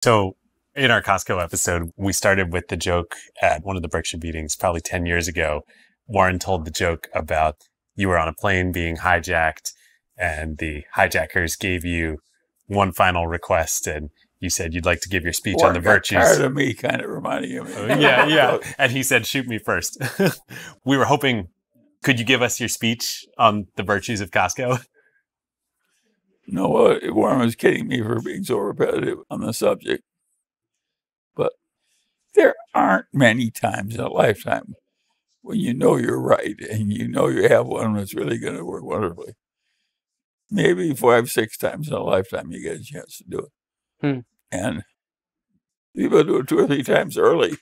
So in our Costco episode, we started with the joke at one of the Berkshire meetings probably 10 years ago. Warren told the joke about you were on a plane being hijacked and the hijackers gave you one final request and you said you'd like to give your speech Warren on the virtues. Tired of me kind of reminding him. Yeah. And he said, shoot me first. We were hoping, could you give us your speech on the virtues of Costco? No, Warren was kidding me for being so repetitive on the subject. But there aren't many times in a lifetime when you know you're right and you know you have one that's really going to work wonderfully. Maybe 5, 6 times in a lifetime you get a chance to do it. And people do it 2 or 3 times early,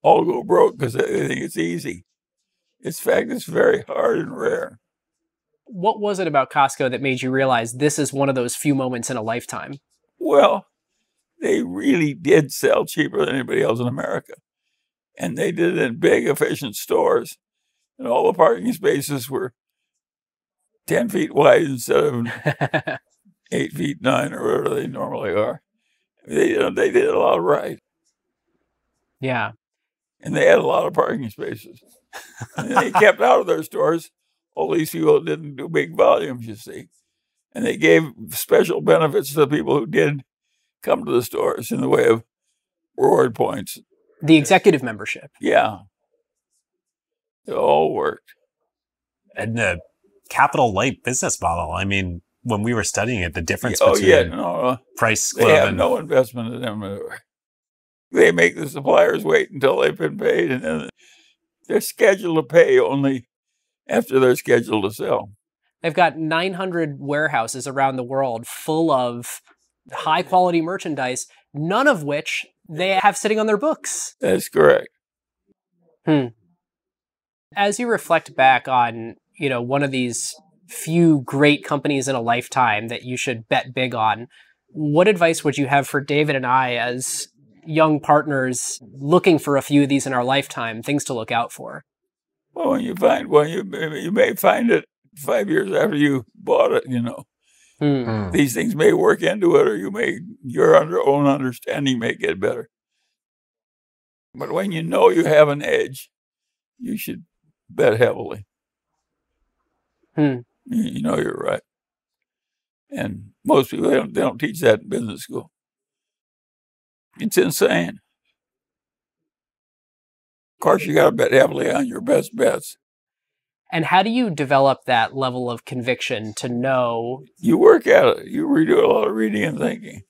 all go broke because they think it's easy. In fact, it's very hard and rare. What was it about Costco that made you realize this is one of those few moments in a lifetime? Well, they really did sell cheaper than anybody else in America. And they did it in big, efficient stores. And all the parking spaces were 10 feet wide instead of 8 feet 9 or whatever they normally are. They did it a lot right. Yeah. And they had a lot of parking spaces. And they kept out of their stores all these people didn't do big volumes, you see. And they gave special benefits to the people who did come to the stores in the way of reward points. The executive membership. Yeah. It all worked. And the capital light business model. I mean, when we were studying it, the difference between price they have no investment in them. They make the suppliers wait until they've been paid, and then they're scheduled to pay only after they're scheduled to sell. They've got 900 warehouses around the world full of high-quality merchandise, none of which they have sitting on their books. That's correct. As you reflect back on, one of these few great companies in a lifetime that you should bet big on, what advice would you have for David and I as young partners looking for a few of these in our lifetime, things to look out for? Well, when you find one, you may find it 5 years after you bought it, These things may work into it, or your own understanding may get better. But when you know you have an edge, you should bet heavily. You know you're right. And most people, they don't teach that in business school. It's insane. Of course, you got to bet heavily on your best bets. And how do you develop that level of conviction to know? You work at it. You do a lot of reading and thinking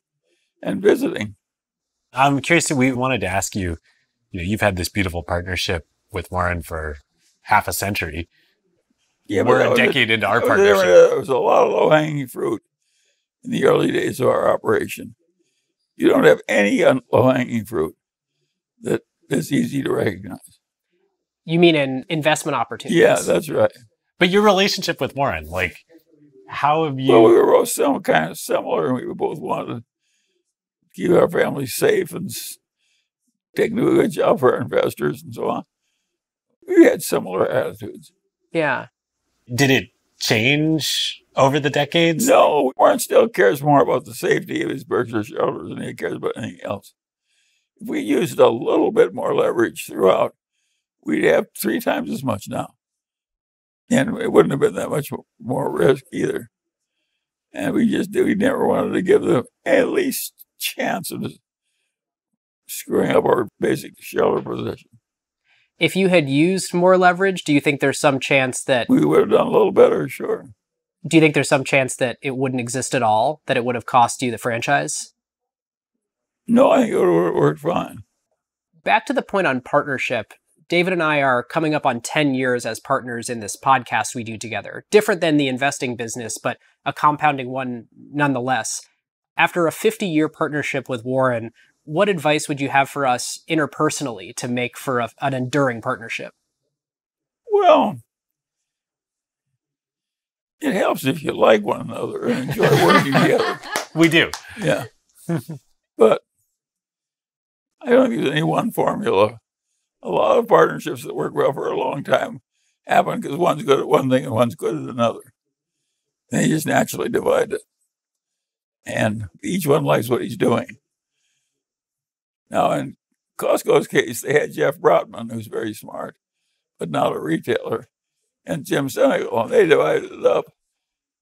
and visiting. I'm curious, we wanted to ask you, you've had this beautiful partnership with Warren for half a century. Yeah, we're a decade into our partnership. There was a lot of low-hanging fruit in the early days of our operation. You don't have any low-hanging fruit that is easy to recognize. You mean in investment opportunities? Yeah, that's right. But your relationship with Warren, how have you... Well, we were both some kind of similar, and we both wanted to keep our family safe and take a good job for our investors and so on. We had similar attitudes. Yeah. Did it change over the decades? No, Warren still cares more about the safety of his Berkshire shareholders than he cares about anything else. If we used a little bit more leverage throughout, we'd have 3 times as much now. And it wouldn't have been that much more risk either. And we never wanted to give them at least chance of screwing up our basic shareholder position. If you had used more leverage, do you think there's some chance that... We would have done a little better, sure. Do you think there's some chance that it wouldn't exist at all, that it would have cost you the franchise? No, I think it would have worked fine. Back to the point on partnership, David and I are coming up on 10 years as partners in this podcast we do together. Different than the investing business, but a compounding one nonetheless. After a 50-year partnership with Warren, what advice would you have for us interpersonally to make for an enduring partnership? Well, it helps if you like one another and enjoy working together. We do. Yeah. But I don't think there's any one formula. A lot of partnerships that work well for a long time happen because one's good at one thing and one's good at another. And they just naturally divide it. And each one likes what he's doing. Now, in Costco's case, they had Jeff Brotman, who's very smart, but not a retailer, and Jim Senegal, and they divided it up.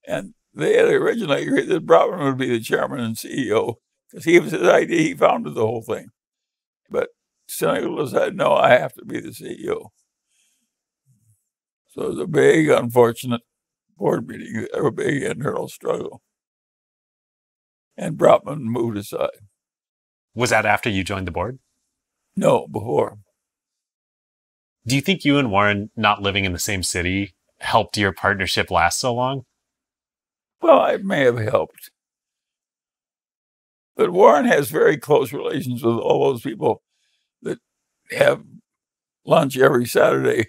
And they had originally agreed that Brotman would be the chairman and CEO, because he was his idea, he founded the whole thing. But Senegal decided, no, I have to be the CEO. So it was a big, unfortunate board meeting, a big internal struggle. And Brotman moved aside. Was that after you joined the board? No, before. Do you think you and Warren not living in the same city helped your partnership last so long? Well, it may have helped. But Warren has very close relations with all those people that have lunch every Saturday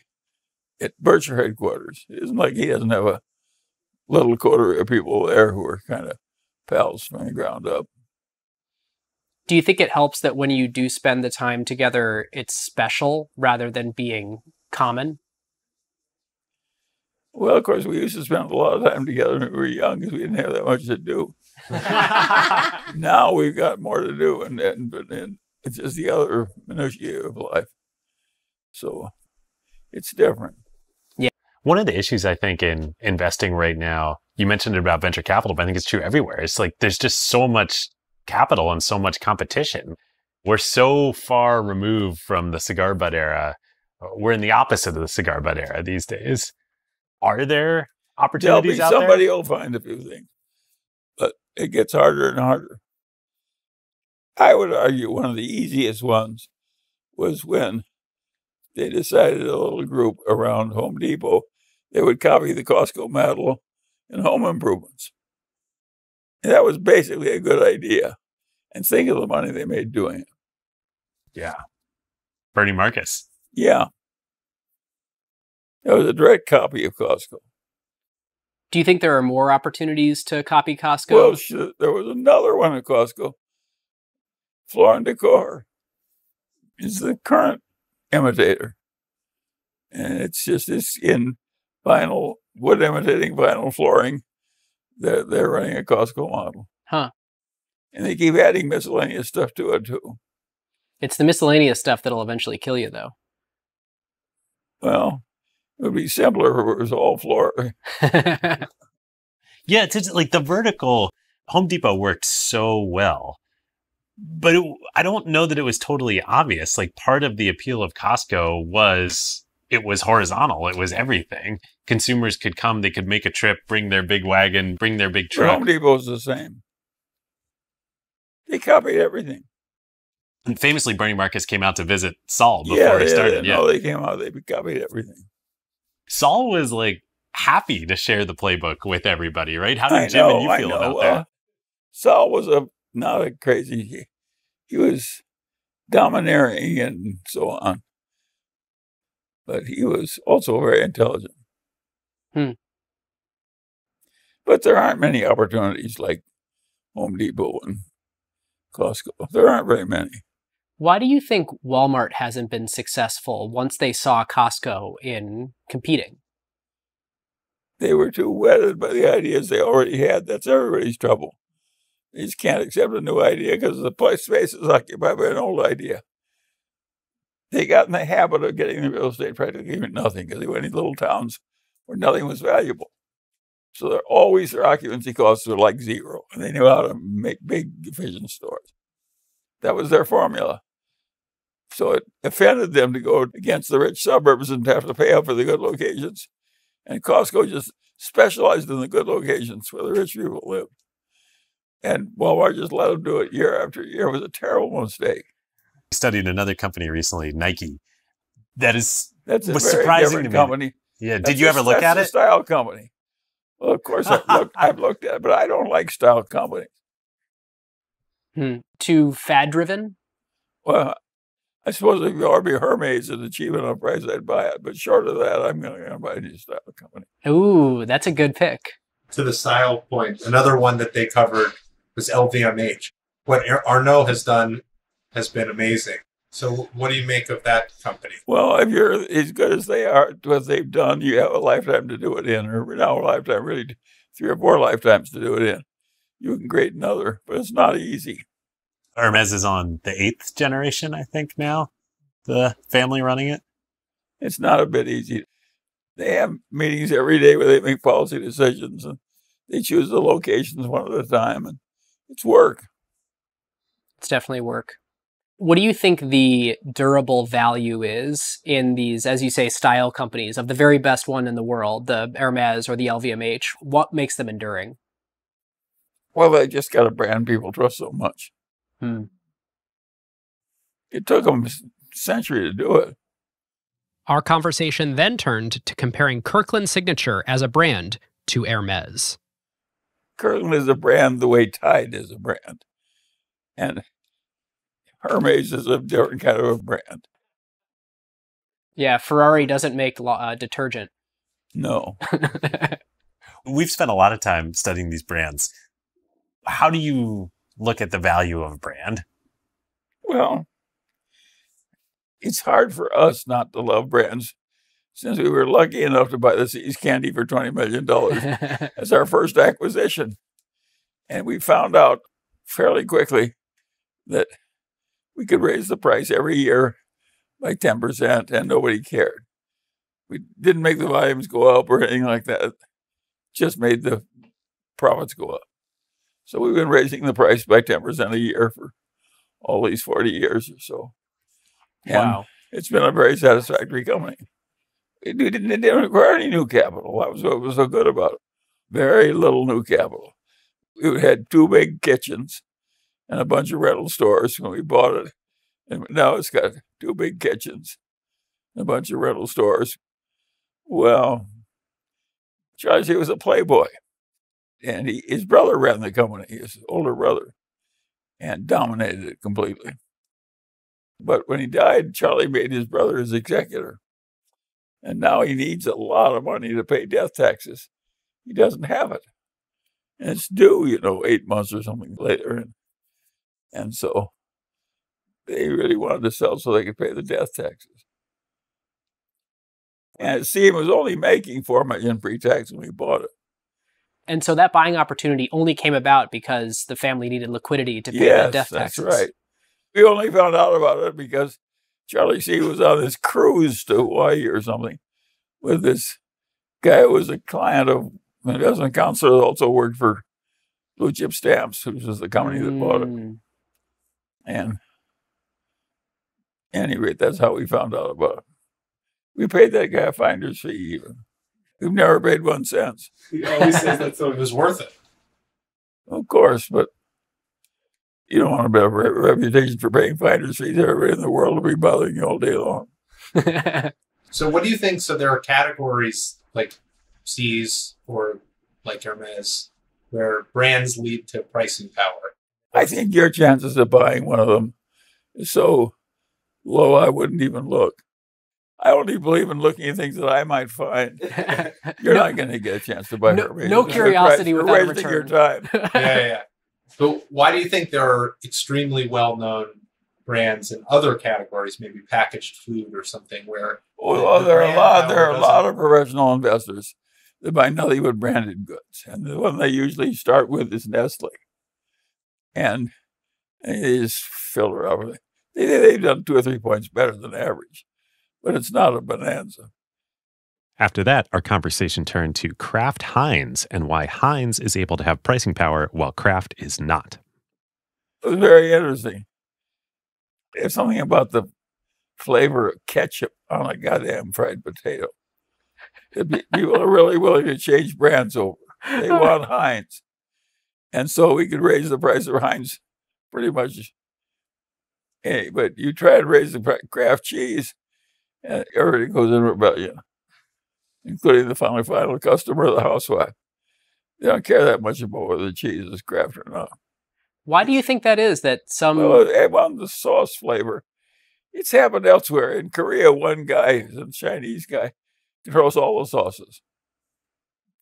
at Berkshire headquarters. It isn't like he doesn't have a little coterie of people there who are kind of pals from the ground up. Do you think it helps that when you do spend the time together, it's special rather than being common? Well, of course, we used to spend a lot of time together when we were young because we didn't have that much to do. Now we've got more to do, and it's just the other minutiae of life. So it's different. Yeah. One of the issues I think in investing right now, you mentioned it about venture capital, but I think it's true everywhere. It's like there's just so much capital and so much competition. We're so far removed from the cigar butt era. We're in the opposite of the cigar butt era these days. Are there opportunities out there? Somebody will find a few things, but it gets harder and harder. I would argue one of the easiest ones was when they decided, a little group around Home Depot, they would copy the Costco model in home improvements. And that was basically a good idea. And think of the money they made doing it. Yeah. Bernie Marcus. Yeah. It was a direct copy of Costco. Do you think there are more opportunities to copy Costco? Well, there was another one at Costco. Floor and Decor is the current imitator. And it's in vinyl, wood imitating vinyl flooring. They're running a Costco model. Huh. And they keep adding miscellaneous stuff to it, too. It's the miscellaneous stuff that'll eventually kill you, though. Well, it would be simpler if it was all floor. Yeah, it's like the vertical. Home Depot worked so well. But I don't know that it was totally obvious. Like part of the appeal of Costco was it was horizontal. It was everything. Consumers could come, they could make a trip, bring their big wagon, bring their big truck. Home Depot's the same. They copied everything. And famously, Bernie Marcus came out to visit Saul before he started. No, they came out, they copied everything. Saul was like happy to share the playbook with everybody, right? How did Jim and you feel about that? Saul was not a crazy, he was domineering and so on. But he was also very intelligent. But there aren't many opportunities like Home Depot and Costco. There aren't very many. Why do you think Walmart hasn't been successful once they saw Costco in competing? They were too wedded by the ideas they already had. That's everybody's trouble. They just can't accept a new idea because the space is occupied by an old idea. They got in the habit of getting the real estate practically for nothing because they went in little towns where nothing was valuable. So their occupancy costs were like zero, and they knew how to make big, efficient stores. That was their formula. So it offended them to go against the rich suburbs and have to pay up for the good locations. And Costco just specialized in the good locations where the rich people lived. And Walmart just let them do it year after year. It was a terrible mistake. I studied another company recently, Nike. That's a was very surprising different to me. company. Yeah, did you ever look at That's it? a style company. Well, of course, I've looked at it, but I don't like style companies. Too fad-driven? Well, I suppose if you be Hermes and achieve enough price, I'd buy it. But short of that, I'm going to buy a new style company. Ooh, that's a good pick. To the style point, another one that they covered was LVMH. What Arnaud has done has been amazing. So what do you make of that company? Well, if you're as good as they are, what they've done, you have a lifetime to do it in, or now a lifetime, really 3 or 4 lifetimes to do it in. You can create another, but it's not easy. Hermes is on the 8th generation, I think now, the family running it. It's not a bit easy. They have meetings every day where they make policy decisions, and they choose the locations one at a time, and it's work. It's definitely work. What do you think the durable value is in these, as you say, style companies of the very best one in the world, the Hermes or the LVMH? What makes them enduring? Well, they just got a brand people trust so much. It took them a century to do it. Our conversation then turned to comparing Kirkland Signature as a brand to Hermes. Kirkland is a brand the way Tide is a brand. And Hermes is a different kind of a brand. Yeah, Ferrari doesn't make detergent. No. We've spent a lot of time studying these brands. How do you look at the value of a brand? Well, it's hard for us not to love brands since we were lucky enough to buy the Seas candy for $20 million as our first acquisition. And we found out fairly quickly that we could raise the price every year by 10% and nobody cared. We didn't make the volumes go up or anything like that. Just made the profits go up. So we've been raising the price by 10% a year for all these 40 years or so. Wow. And it's been a very satisfactory company. It didn't require any new capital. That was what was so good about it. Very little new capital. We had 2 big kitchens and a bunch of rental stores when we bought it. And now it's got 2 big kitchens and a bunch of rental stores. Well, Charlie was a playboy. And his brother ran the company, his older brother, and dominated it completely. But when he died, Charlie made his brother his executor. And now he needs a lot of money to pay death taxes. He doesn't have it. And it's due, 8 months or something later. And so they really wanted to sell so they could pay the death taxes. And it was only making $4 million pre-tax when we bought it. And so that buying opportunity only came about because the family needed liquidity to pay the death taxes. That's right. We only found out about it because Charlie C. was on this cruise to Hawaii or something with this guy who was a client of an investment counselor that also worked for Blue Chip Stamps, which was the company that bought it. And anyway, that's how we found out about it. We paid that guy a finder's fee even. We've never paid 1 cent. He always says that so it was worth it. Of course, but you don't want to have a reputation for paying finder's fees. Everybody in the world will be bothering you all day long. So what do you think? So there are categories like C's or like Hermes where brands lead to pricing power. I think your chances of buying one of them is so low I wouldn't even look. I only believe in looking at things that I might find. You're not going to get a chance to buy Hermes. No curiosity without a return. Wasting your time. Yeah. But why do you think there are extremely well-known brands in other categories, maybe packaged food or something, where there are a lot of professional investors that buy nothing but branded goods, and the one they usually start with is Nestle, and they just fill it up. They've done 2 or 3 points better than average, but it's not a bonanza. After that, our conversation turned to Kraft Heinz and why Heinz is able to have pricing power while Kraft is not. It was very interesting. There's something about the flavor of ketchup on a goddamn fried potato. People are really willing to change brands over. They want Heinz. And so we could raise the price of Heinz pretty much. Hey, but you try to raise the Kraft cheese, and everybody goes in rebellion, including the final customer of the housewife. They don't care that much about whether the cheese is Kraft or not. Why do you think that is? That some... Well, they want the sauce flavor. It's happened elsewhere. In Korea, one guy, a Chinese guy, controls all the sauces.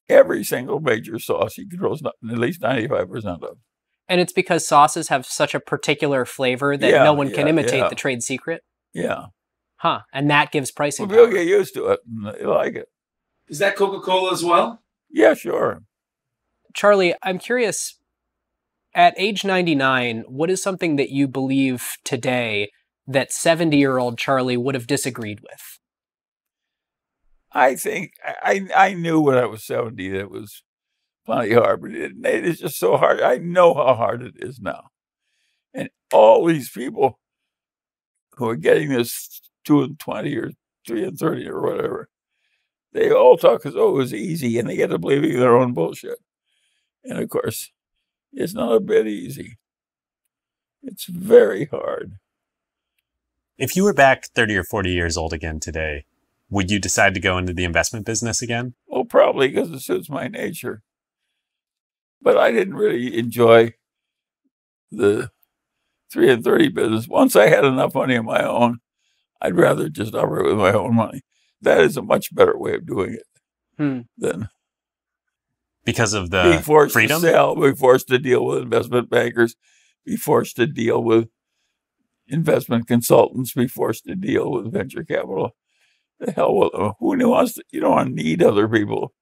Every single major sauce he controls at least 95% of. And it's because sauces have such a particular flavor that no one can imitate the trade secret? Yeah. Huh. And that gives pricing power. People power. get used to it, and they like it. Is that Coca-Cola as well? Yeah, sure. Charlie, I'm curious, At age 99, what is something that you believe today that 70-year-old Charlie would have disagreed with? I think I knew when I was 70 that it was plenty hard, but it is just so hard. I know how hard it is now. And all these people who are getting this 2 and 20 or 3 and 30 or whatever, they all talk as though it was easy, and they get to believing their own bullshit. And of course, it's not a bit easy. It's very hard. If you were back 30 or 40 years old again today, would you decide to go into the investment business again? Well, probably because it suits my nature. But I didn't really enjoy the 3 and 30 business. Once I had enough money of my own, I'd rather just operate with my own money. That is a much better way of doing it than because of the being forced freedom? to sell, being forced to deal with investment bankers, be forced to deal with investment consultants, be forced to deal with venture capital. The hell with them. Who wants to, you don't want to need other people.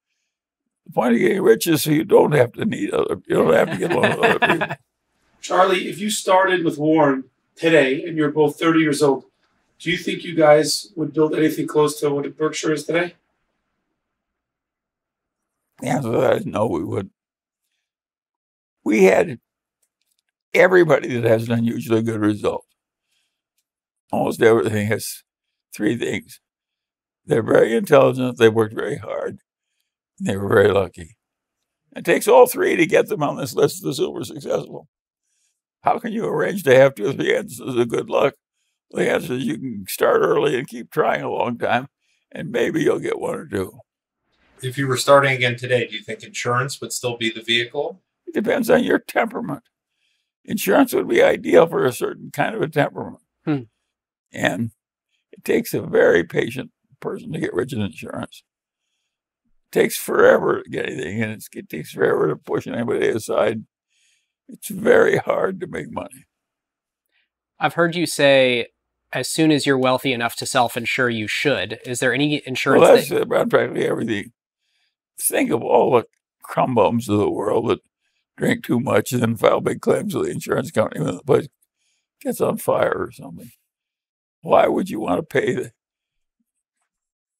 The point of getting rich is so you don't have to need other, you don't have to get along with other people. Charlie, if you started with Warren today and you're both 30 years old, do you think you guys would build anything close to what Berkshire is today? The answer to that is no, we wouldn't. We had everybody that has an unusually good result. Almost everything has 3 things. They're very intelligent, they worked very hard, and they were very lucky. It takes all 3 to get them on this list of the super successful. How can you arrange to have 2 or 3 instances of good luck? The answer is you can start early and keep trying a long time, and maybe you'll get 1 or 2. If you were starting again today, do you think insurance would still be the vehicle? It depends on your temperament. Insurance would be ideal for a certain kind of a temperament. And it takes a very patient person to get rich in insurance. It takes forever to get anything, and it takes forever to push anybody aside. It's very hard to make money. I've heard you say, as soon as you're wealthy enough to self-insure, you should. Is there any insurance? Well, that's about practically everything. Think of all the crumb bums of the world that drink too much and then file big claims with the insurance company when the place gets on fire or something. Why would you want to pay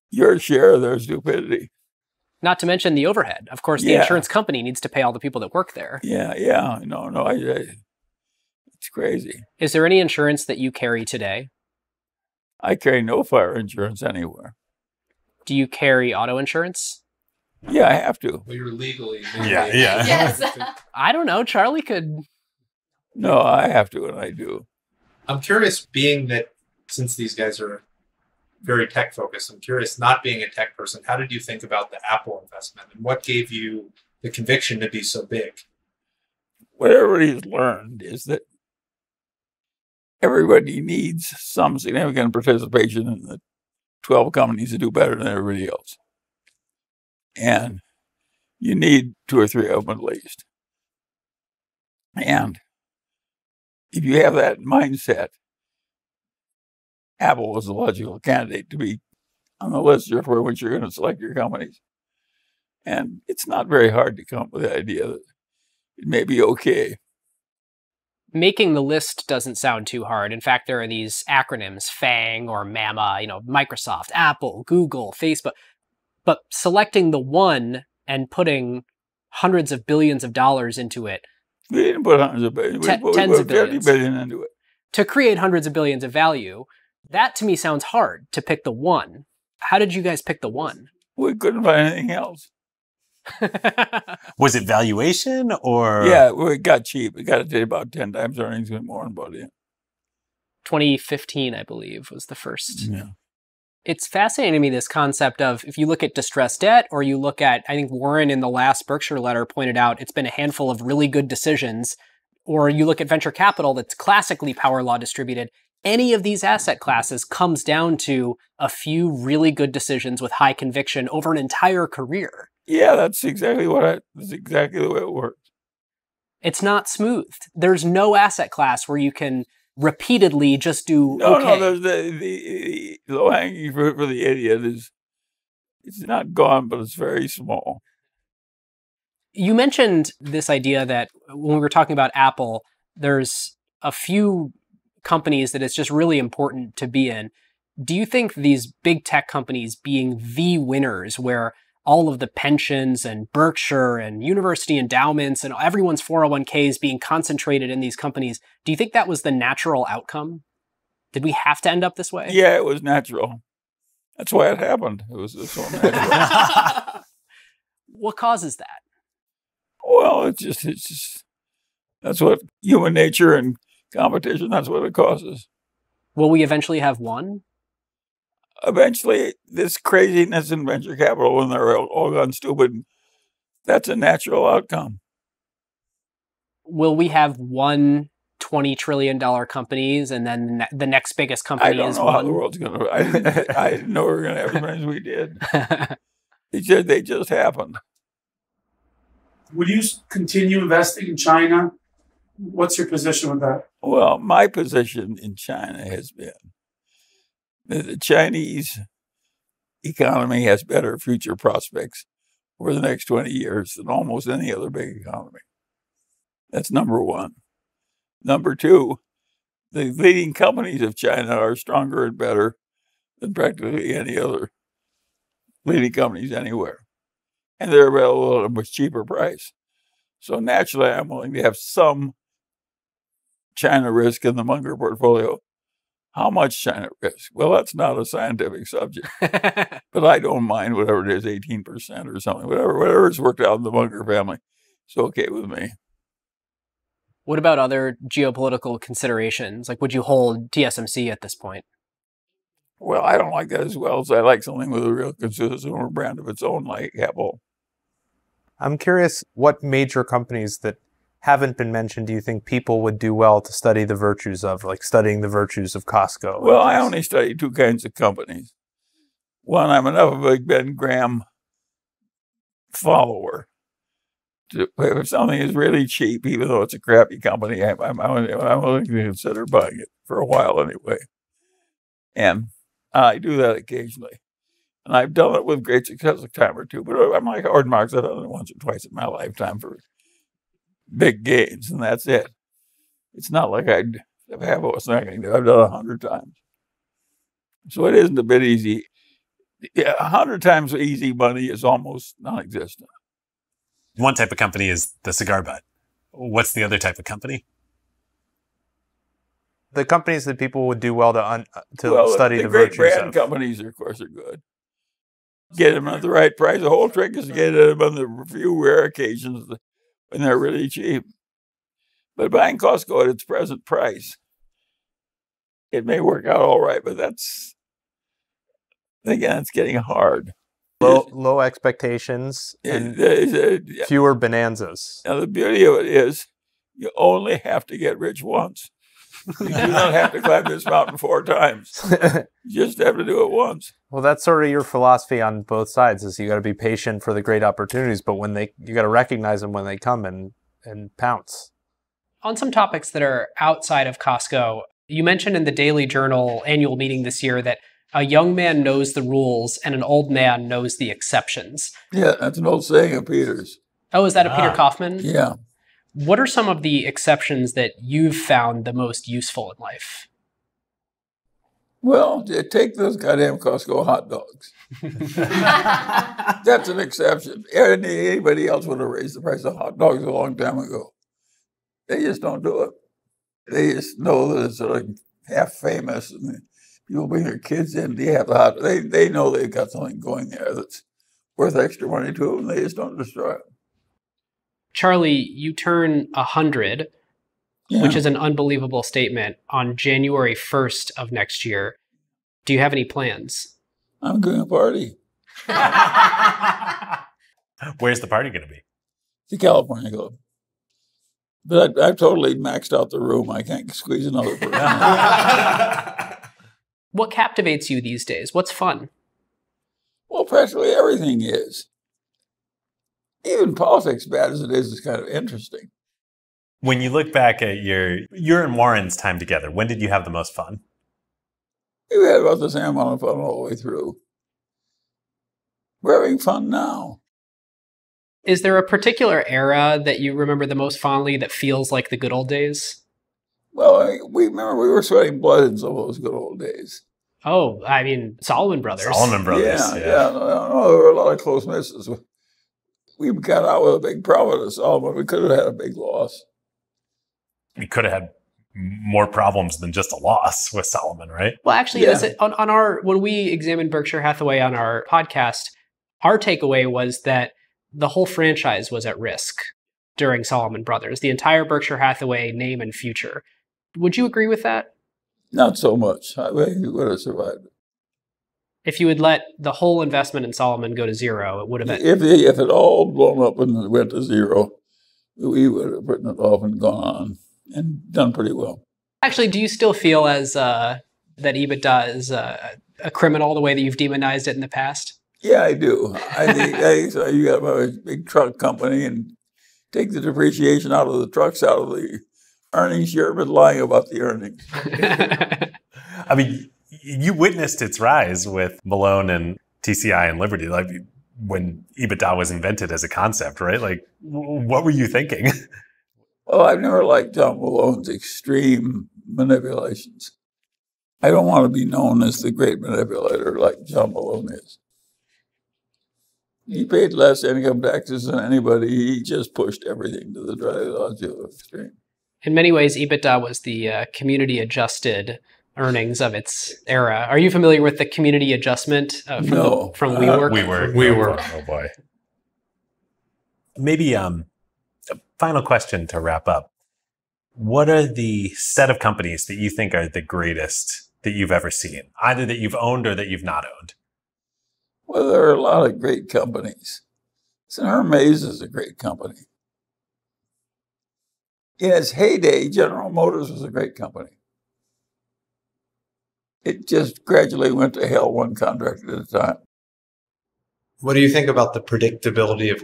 your share of their stupidity? Not to mention the overhead. Of course, the insurance company needs to pay all the people that work there. Yeah. No, it's crazy. Is there any insurance that you carry today? I carry no fire insurance anywhere. Do you carry auto insurance? Yeah, I have to. Well, you're legally. Yeah. Yes. I don't know. Charlie could. No, I have to, and I do. I'm curious, being that since these guys are very tech focused, I'm curious, not being a tech person, how did you think about the Apple investment, and what gave you the conviction to be so big? What everybody's learned is that everybody needs some significant participation in the 12 companies that do better than everybody else. And you need 2 or 3 of them at least. And if you have that mindset, Apple was the logical candidate to be on the list for which you're going to select your companies. And it's not very hard to come up with the idea that it may be okay. Making the list doesn't sound too hard. In fact, there are these acronyms, FANG or MAMA, Microsoft, Apple, Google, Facebook. But selecting the one and putting hundreds of billions of dollars into it. We didn't put hundreds of billions. We put tens of 50 billions. billion into it. To create hundreds of billions of value, that to me sounds hard, to pick the one. How did you guys pick the one? We couldn't find anything else. Was it valuation or? Yeah, it got cheap. It got it to about 10 times earnings and more than bought in. 2015, I believe, was the first. Yeah. It's fascinating to me, this concept of, if you look at distressed debt, or you look at, I think Warren in the last Berkshire letter pointed out, it's been a handful of really good decisions, or you look at venture capital that's classically power law distributed, any of these asset classes comes down to a few really good decisions with high conviction over an entire career. Yeah, that's exactly that's exactly the way it works. It's not smoothed. There's no asset class where you can repeatedly just do okay. No, there's the low-hanging fruit for the idiot it's not gone, but it's very small. You mentioned this idea that when we were talking about Apple, there's a few companies that it's just really important to be in. Do you think these big tech companies being the winners, where all of the pensions and Berkshire and university endowments and everyone's 401ks being concentrated in these companies, do you think that was the natural outcome? Did we have to end up this way? Yeah, it was natural. That's why it happened. It was so natural. What causes that? Well, it's just, that's what human nature and competition, that's what it causes. Will we eventually have one? Eventually, this craziness in venture capital, when they're all gone stupid, that's a natural outcome. Will we have one $20 trillion companies and then the next biggest company I don't is know one? how the world's going to, I didn't know we were going to have as many as we did. They just happened. Would you continue investing in China? What's your position with that? Well, my position in China has been that the Chinese economy has better future prospects for the next 20 years than almost any other big economy. That's number one. Number two, the leading companies of China are stronger and better than practically any other leading companies anywhere. And they're available at a much cheaper price. So naturally, I'm willing to have some China risk in the Munger portfolio. How much China risk? Well, that's not a scientific subject. But I don't mind whatever it is, 18% or something. Whatever's worked out in the Munger family, it's okay with me. What about other geopolitical considerations? Like, would you hold TSMC at this point? Well, I don't like that as well as I like something with a real consumer brand of its own, like Apple. I'm curious, what major companies that haven't been mentioned do you think people would do well to study the virtues of, like studying the virtues of Costco? Well, I only study two kinds of companies. One, I'm enough of a Ben Graham follower. If something is really cheap, even though it's a crappy company, I'm willing to consider buying it for a while anyway. And I do that occasionally. And I've done it with great success a time or two. But I'm like Howard Marks, I've done it once or twice in my lifetime for big gains, and that's it. It's not like I'd have a second. I've done 100 times. So it isn't a bit easy. Yeah, 100 times easy money is almost non-existent. One type of company is the cigar butt. What's the other type of company? The companies that people would do well to study the great virtues brand of. companies, of course, are good. Get them at the right price. The whole trick is to get them on the few rare occasions when they're really cheap. But buying Costco at its present price, it may work out all right, but that's, again, it's getting hard. Low expectations and fewer bonanzas. Now, the beauty of it is you only have to get rich once. You do not have to climb this mountain 4 times. You just have to do it once. Well, that's sort of your philosophy on both sides, is you got to be patient for the great opportunities, but you got to recognize them when they come and pounce. On some topics that are outside of Costco, you mentioned in the Daily Journal annual meeting this year that a young man knows the rules and an old man knows the exceptions. Yeah, that's an old saying of Peter's. Oh, is that a Peter Kaufman? Yeah. What are some of the exceptions that you've found the most useful in life? Well, take those goddamn Costco hot dogs. That's an exception. Anybody else would have raised the price of hot dogs a long time ago. They just don't do it. They just know that it's like half famous, and people bring their kids in. They know they've got something going there that's worth extra money to them, and they just don't destroy it. Charlie, you turn 100, which is an unbelievable statement, on January 1st of next year. Do you have any plans? I'm doing a party. Where's the party going to be? The California Club. But I've totally maxed out the room. I can't squeeze another person. What captivates you these days? What's fun? Well, practically everything is. Even politics, bad as it is kind of interesting. When you look back at your and Warren's time together, when did you have the most fun? We had about the same amount of fun all the way through. We're having fun now. Is there a particular era that you remember the most fondly that feels like the good old days? Well, we remember we were sweating blood in some of those good old days. Oh, I mean, Solomon Brothers. Solomon Brothers. Yeah. No, there were a lot of close misses. We got out with a big profit at Solomon. We could have had a big loss. We could have had more problems than just a loss with Solomon, right? Well, actually, on our when we examined Berkshire Hathaway on our podcast, our takeaway was that the whole franchise was at risk during Solomon Brothers, the entire Berkshire Hathaway name and future. Would you agree with that? Not so much. I think we would have survived. If you had let the whole investment in Solomon go to zero, it would have been. If it all blown up and went to zero, we would have written it off and gone on and done pretty well. Actually, do you still feel as that EBITDA is a criminal the way that you've demonized it in the past? Yeah, I do. I think so. You got a big truck company and take the depreciation out of the trucks, out of the earnings. You're been lying about the earnings. I mean, you witnessed its rise with Malone and TCI and Liberty, like when EBITDA was invented as a concept, right? Like, what were you thinking? Well, I've never liked John Malone's extreme manipulations. I don't want to be known as the great manipulator like John Malone is. He paid less income taxes than anybody. He just pushed everything to the logical extreme. In many ways, EBITDA was the community-adjusted earnings of its era. Are you familiar with the community adjustment from WeWork? We were. Oh, boy. Maybe a final question to wrap up. What are the set of companies that you think are the greatest that you've ever seen, either that you've owned or that you've not owned? Well, there are a lot of great companies. So Hermes is a great company. In its heyday, General Motors was a great company. It just gradually went to hell one contract at a time. What do you think about the predictability of,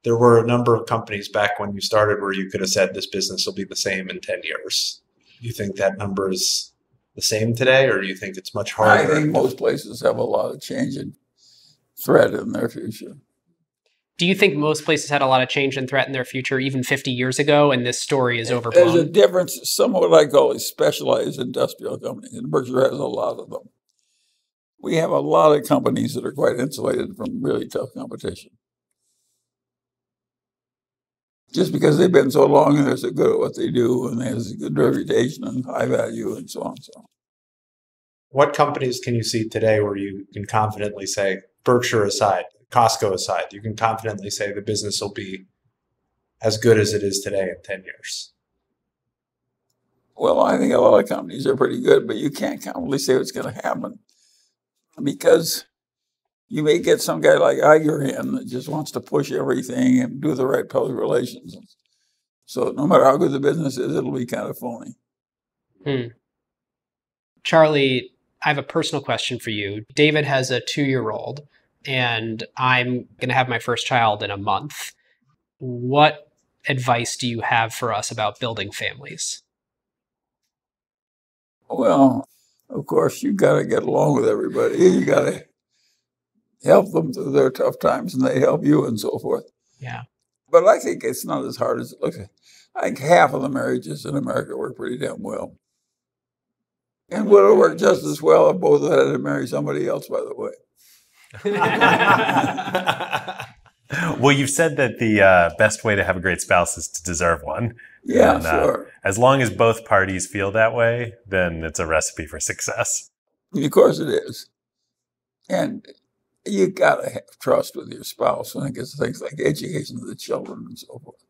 there were a number of companies back when you started where you could have said this business will be the same in 10 years. Do you think that number is the same today, or do you think it's much harder? I think most places have a lot of change and threat in their future. Do you think most places had a lot of change and threat in their future even 50 years ago, and this story is overblown? There's a difference. Some of what I call is specialized industrial companies, and Berkshire has a lot of them. We have a lot of companies that are quite insulated from really tough competition. Just because they've been so long and they're so good at what they do, and they have a good reputation and high value and so on and so on. What companies can you see today where you can confidently say, Berkshire aside, Costco aside, you can confidently say the business will be as good as it is today in 10 years? Well, I think a lot of companies are pretty good, but you can't confidently say what's going to happen because you may get some guy like Iger in that just wants to push everything and do the right public relations. So no matter how good the business is, it'll be kind of phony. Charlie, I have a personal question for you. David has a 2-year-old, and I'm going to have my first child in a month. What advice do you have for us about building families? Well, of course, you've got to get along with everybody. You got to help them through their tough times, and they help you and so forth. Yeah. But I think it's not as hard as it looks. I think half of the marriages in America work pretty damn well. And would have worked just as well if both had to marry somebody else, by the way. Well, you've said that the best way to have a great spouse is to deserve one. Yeah, and, sure. As long as both parties feel that way, then it's a recipe for success. Of course it is. And you got to have trust with your spouse when it gets to things like education of the children and so forth.